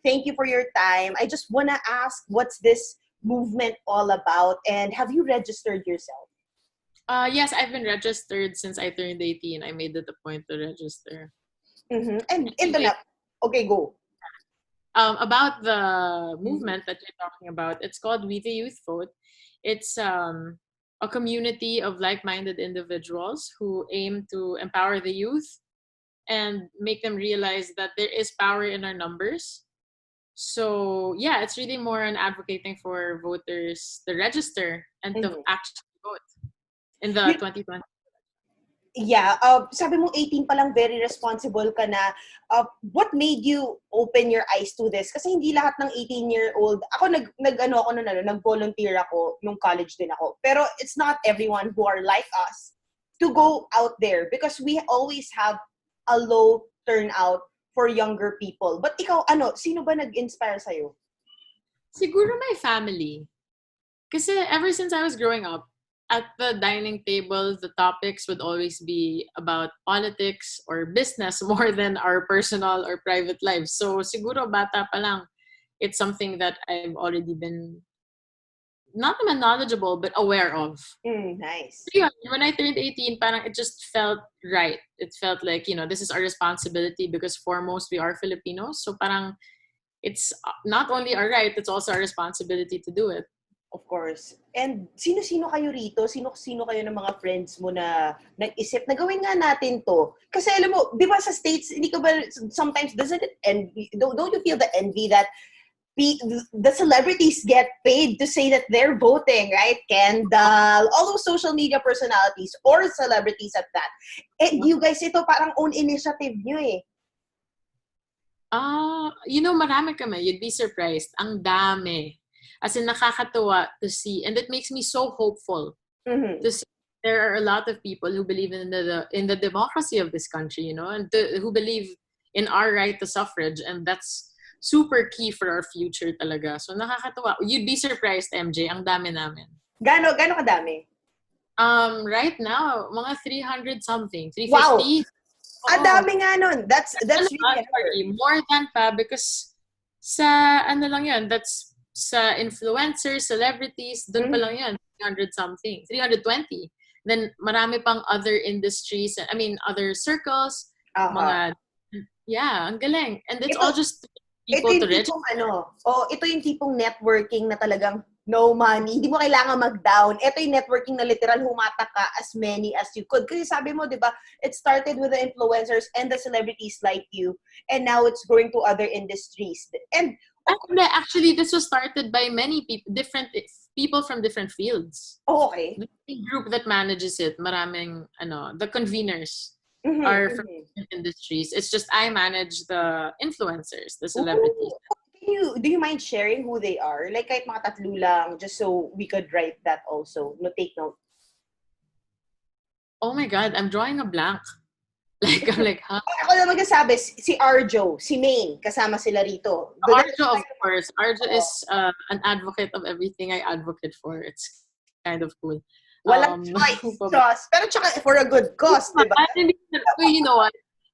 thank you for your time. I just want to ask, what's this movement all about? And have you registered yourself? Yes, I've been registered since I turned 18. I made it a point to register. And okay, go. About the movement that you're talking about, it's called We the Youth Vote. It's a community of like-minded individuals who aim to empower the youth and make them realize that there is power in our numbers. So yeah, it's really more on advocating for voters to register and to actually vote in the 2020. Yeah, sabi mo 18 pa lang, very responsible ka na. What made you open your eyes to this? Kasi hindi lahat ng 18-year-old, ako nag-volunteer ako nung college din ako. Pero it's not everyone who are like us to go out there because we always have a low turnout for younger people. But ikaw, sino ba nag-inspire sa'yo? Siguro my family. Kasi ever since I was growing up, at the dining table, the topics would always be about politics or business more than our personal or private lives. So siguro bata pa lang, it's something that I've already been not naman knowledgeable but aware of. Nice. So, yeah, when I turned 18, parang it just felt right. It felt like, this is our responsibility because foremost we are Filipinos. So parang it's not only our right, it's also our responsibility to do it. Of course. And sino-sino kayo rito? Sino-sino kayo ng mga friends mo na nag-isip na gawin nga natin to? Kasi alam mo, di ba sa States, hindi ka ba, sometimes doesn't it envy, don't you feel the envy that the celebrities get paid to say that they're voting, right? Kendall, all those social media personalities or celebrities at that. And you guys, ito parang own initiative nyo eh. Marami kami. You'd be surprised. Ang dami. As in, nakakatuwa to see. And it makes me so hopeful to see there are a lot of people who believe in the democracy of this country, and who believe in our right to suffrage. And that's super key for our future talaga. So, nakakatuwa. You'd be surprised, MJ. Ang dami namin. Gano kadami? Right now, mga 300-something. 350. Wow! Ang dami nga nun. That's really more than pa because sa lang yun, that's sa influencers, celebrities, doon pa lang yan, 300-something, 320. Then, marami pang other industries, other circles, ang galing. And it's all just people to reach. Ito yung tipong networking na talagang no money, hindi mo kailangan mag-down. Ito yung networking na literal humata ka as many as you could. Kasi sabi mo, di ba, it started with the influencers and the celebrities like you, and now it's growing to other industries. And actually, this was started by many people, different people from different fields. Oh, okay. The group that manages it, maraming, the conveners are from different industries. It's just I manage the influencers, the celebrities. Do you mind sharing who they are? Like kahit mga tatlo lang, just so we could write that also. No, take note. Oh my God, I'm drawing a blank. I'm like, huh? Ako na magsasabi, si Arjo, si Maine, kasama sila rito. Arjo, of course. Arjo is an advocate of everything I advocate for. It's kind of cool. Walang choice. Pero tsaka for a good cause, diba? You know what?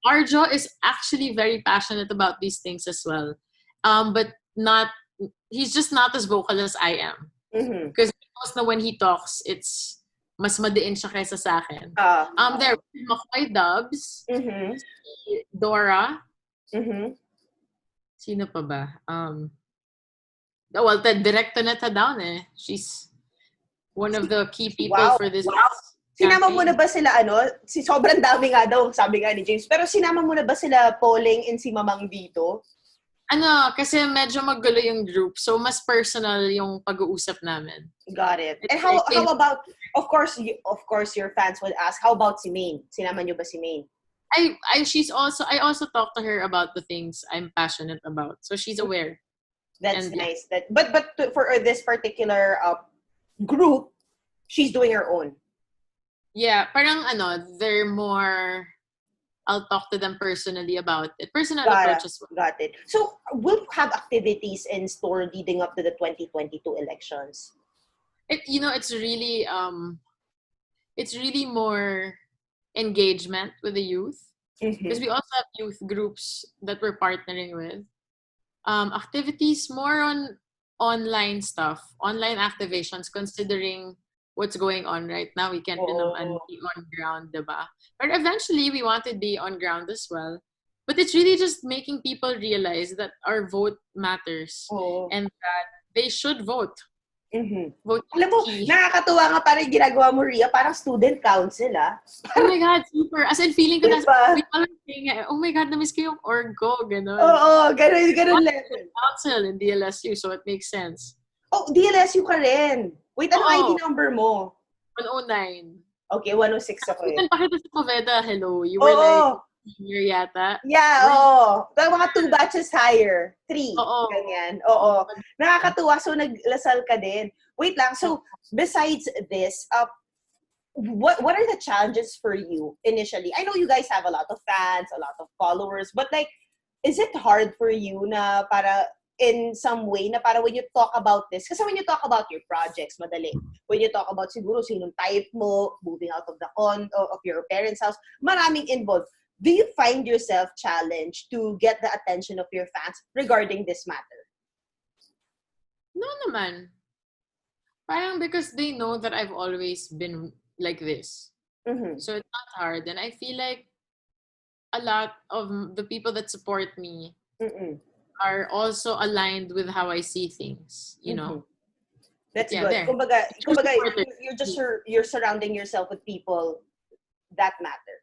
Arjo is actually very passionate about these things as well. But he's just not as vocal as I am. Because when he talks, it's mas madiin siya kaysa sa akin. There are McCoy Dubs, Dora, sino pa ba? Well, the director na ta down eh. She's one of the key people for this. Wow. Sinama mo na ba sila, sobrang dami nga daw, sabi nga ni James, pero sinama mo na ba sila Polling and si Mamang dito? Kasi medyo magulo yung group. So, mas personal yung pag-uusap namin. Got it. And how about, of course, your fans will ask, how about si Maine? Sinama niyo ba si Maine? I also talk to her about the things I'm passionate about. So, she's aware. That's nice. But for this particular group, she's doing her own. Yeah, parang they're more... I'll talk to them personally about it. Personal approach as well. Got it. So, we'll have activities in store leading up to the 2022 elections. It's really more engagement with the youth. Because we also have youth groups that we're partnering with. activities more on online stuff, online activations, considering what's going on right now. We can't din naman be on ground, diba? But eventually, we want to be on ground as well. But it's really just making people realize that our vote matters and that they should vote. Vote is Alam mo, key. nakakatuwa nga parang ginagawa mo, Ria, parang student council, ah. Oh my God, super. As in, feeling ko Diba? we parang saying, oh my God, namiss ko yung orgo, gano'n. Oo, ganun level. Council in DLSU, so it makes sense. Oh, DLSU ka rin. Wait, anong ID number mo? 109. Okay, 106 ako eh. Pakita sa Poveda, hello. You were like, senior yata. Yeah, oo. Mga 2 batches higher. 3. Oo. Ganyan. Oo. Nakakatuwa. So, naglasal ka din. Wait lang. So, besides this, what are the challenges for you initially? I know you guys have a lot of fans, a lot of followers, but like, is it hard for you na para in some way na para when you talk about this, kasi when you talk about your projects, madali. When you talk about siguro sinong type mo, moving out of the of your parents' house, maraming involved. Do you find yourself challenged to get the attention of your fans regarding this matter? No naman. Parang because they know that I've always been like this. So it's not hard. And I feel like a lot of the people that support me are also aligned with how I see things, you know? That's good. Kumbaga, you're surrounding yourself with people that matter.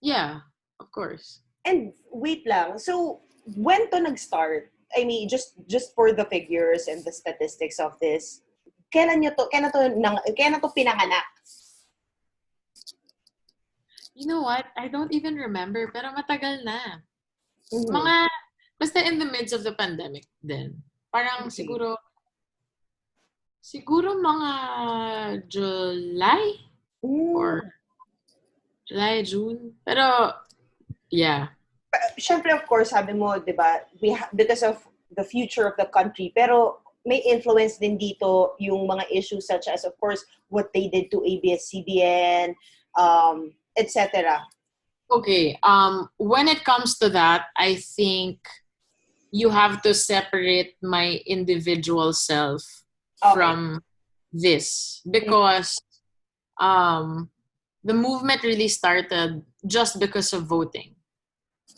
Yeah, of course. And wait lang. So, when to nag-start? I mean, just for the figures and the statistics of this, kailan to pinanganak? You know what? I don't even remember, pero matagal na. Basta in the midst of the pandemic din. Parang siguro mga July or July, June. Pero, yeah. Siyempre, of course, sabi mo, di ba, because of the future of the country, pero may influence din dito yung mga issues such as, of course, what they did to ABS-CBN, etc. Okay. When it comes to that, I think you have to separate my individual self from this because the movement really started just because of voting.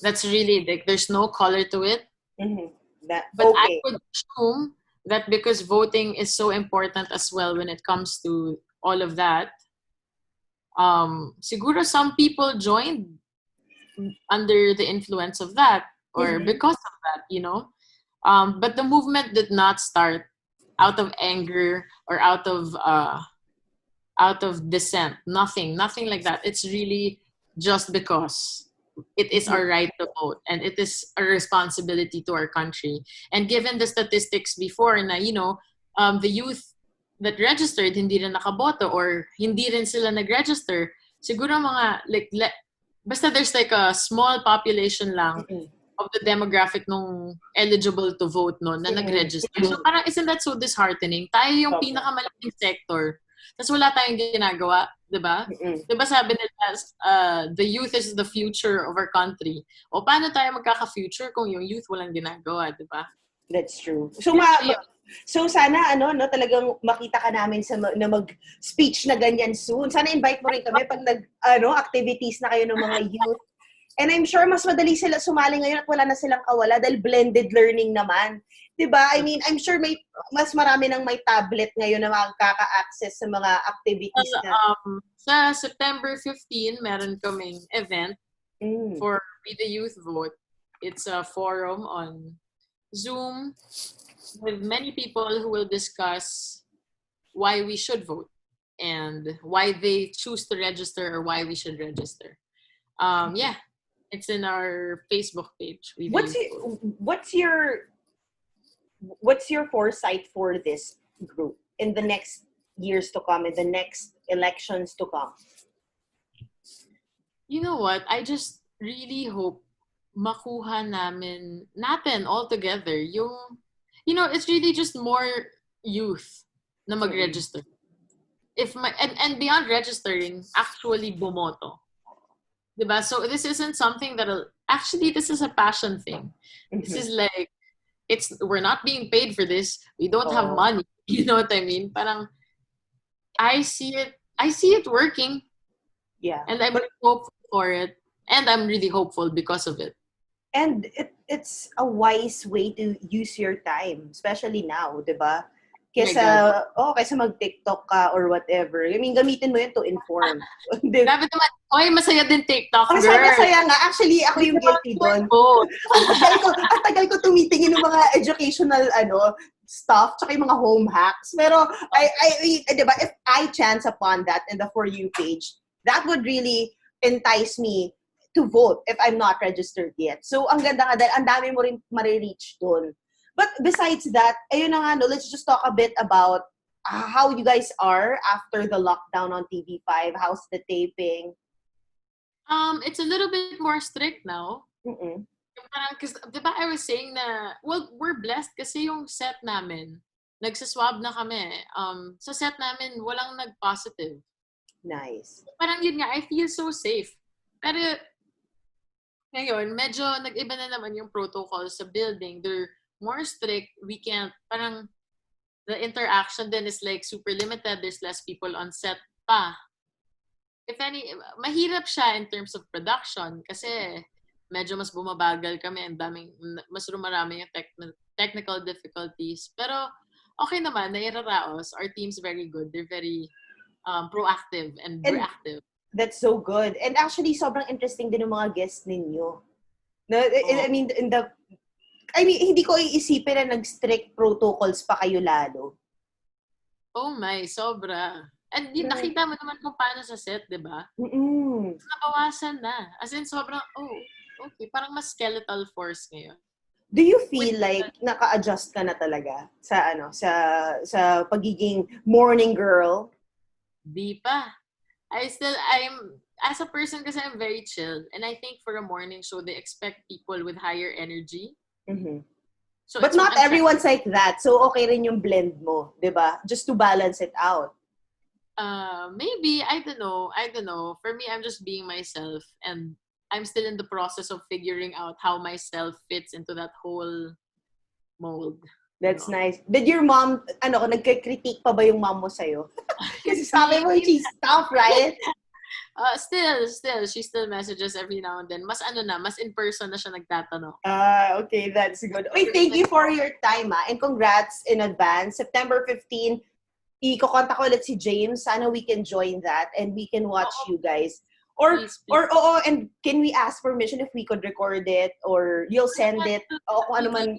That's really like there's no color to it. But I would assume that because voting is so important as well when it comes to all of that, siguro some people joined under the influence of that or because of that, you know. But the movement did not start out of anger or out of dissent. Nothing like that. It's really just because it is our right to vote and it is a responsibility to our country. And given the statistics before na, you know, the youth that registered hindi rin nakaboto or hindi rin sila nag-register, siguro mga basta there's like a small population lang of the demographic nung eligible to vote no na nag-register. So parang isn't that so disheartening? Tayo yung pinakamalaking sector. Tapos wala tayong ginagawa, di ba? Di ba sabi nila, the youth is the future of our country. O paano tayo magkaka-future kung yung youth walang ginagawa, di ba? That's true. So, so sana talagang makita ka namin na mag-speech na ganyan soon. Sana invite mo rin kami pag activities na kayo ng mga youth. And I'm sure mas madali sila sumali ngayon at wala na silang kawala dahil blended learning naman. Diba? I mean, I'm sure mas marami nang may tablet ngayon na makaka-access sa mga activities na. Sa September 15, meron kaming event for We the Youth Vote. It's a forum on Zoom with many people who will discuss why we should vote and why they choose to register or why we should register. Yeah. It's in our Facebook page. What's your foresight for this group in the next years to come, in the next elections to come? You know what? I just really hope makuha natin all together yung, you know, it's really just more youth na mag-register. And beyond registering, actually bumoto. Diba? So this isn't something this is a passion thing. This is like we're not being paid for this. We don't have money. You know what I mean? Parang I see it working. Yeah. And I'm hopeful for it. And I'm really hopeful because of it. And it's a wise way to use your time, especially now, 'di ba? Kaysa mag-TikTok ka or whatever. I mean, gamitin mo yun to inform. Grabe naman. Oy, masaya din TikTok, girl. Masaya nga. Actually, ako yung guilty doon. Ang tagal ko tumitingin ng mga educational stuff, tsaka yung mga home hacks. Pero, di ba, if I chance upon that in the For You page, that would really entice me to vote if I'm not registered yet. So, ang ganda nga dahil ang dami mo rin marireach doon. But besides that, ayun na nga, no, let's just talk a bit about how you guys are after the lockdown on TV5. How's the taping? It's a little bit more strict now. Mm-mm. Because, di ba, I was saying na, well, we're blessed kasi yung set namin, nagsaswab na kami. Sa set namin, walang nag-positive. Nice. Parang yun nga, I feel so safe. Pero, ngayon, medyo nag-iba na naman yung protocols sa building. They're more strict. We can't, parang, the interaction then is like super limited. There's less people on set pa. If any, mahirap siya in terms of production kasi medyo mas bumabagal kami. Mas rumarami yung technical difficulties. Pero, okay naman, nairaraos. Our team's very good. They're very proactive and reactive. That's so good. And actually, sobrang interesting din ng mga guests ninyo. I mean, hindi ko iisipin na nag-strict protocols pa kayo lalo. Oh my, sobra. And yun, nakita mo naman kung paano sa set, di ba? Mm-mm. Nabawasan na. As in, sobrang, okay. Parang mas skeletal force ngayon. Do you feel like naka-adjust ka na talaga sa pagiging morning girl? Di pa. As a person kasi I'm very chill. And I think for a morning show, they expect people with higher energy. Mm-hmm. So but not everyone's like that. So okay rin yung blend mo, di ba? Just to balance it out. Maybe, I don't know. For me, I'm just being myself. And I'm still in the process of figuring out how myself fits into that whole mold. That's nice. Did your mom, nagka-critique pa ba yung mom mo sa'yo? Kasi sabi mo, she's tough, right? Still, she still messages every now and then. Mas in person na siya nagtatanong. Okay, that's good. Wait, thank you for your time, and congrats in advance. September 15, iko-contact ko ulit si James. Sana we can join that and we can watch you guys. Please. And can we ask permission if we could record it or you'll send it? O kung ano man.